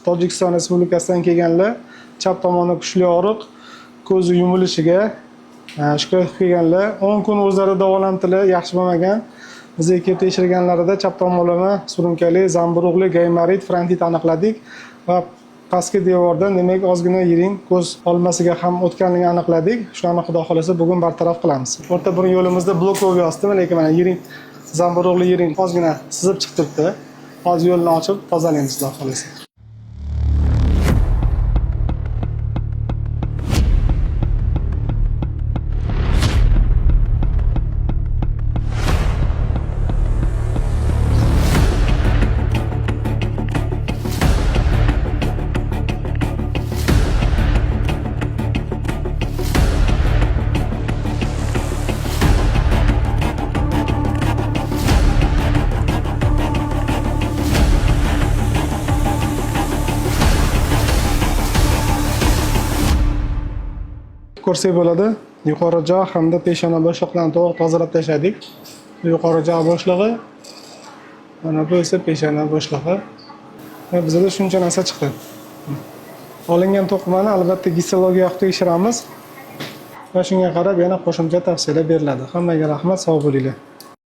Tojikiston Respublikasidan kelganlar, chap tomoni kuchli og'riq, ko'zi yumilishiga shikoyat qilganlar 10 kun o'zlari davolantirib yaxshi bo'lmagan. Bizga kelib tekshirganlarida chap tomonlama surunkali, zamburug'li, gaymarit, frontit aniqladik va pastki devordan demak ozgina yiring ko'z olmasiga ham o'tganligini aniqladik. Shuni Xudo xolasa bugun bartaraf qilamiz. O'rta bir yo'limizda blokov yosdim, lekin mana yiring zamburug'li yiring ozgina sizib chiqibdi. Hozir yo'lni ochib tozalaymiz Xudo xolasa. Ko'rsak bo'ladi, yuqori joy hamda peshona bo'shliqlarni to'liq tozalab tashladik. Yuqori joy bo'shlig'i, mana bu esa peshona bo'shlig'i. Va bizda shuncha narsa chiqdi. Olingan to'qimani albatta gistologiya tekshiramiz va shunga qarab yana qo'shimcha tavsiyalar beriladi. Hammaga rahmat, sog' bo'linglar.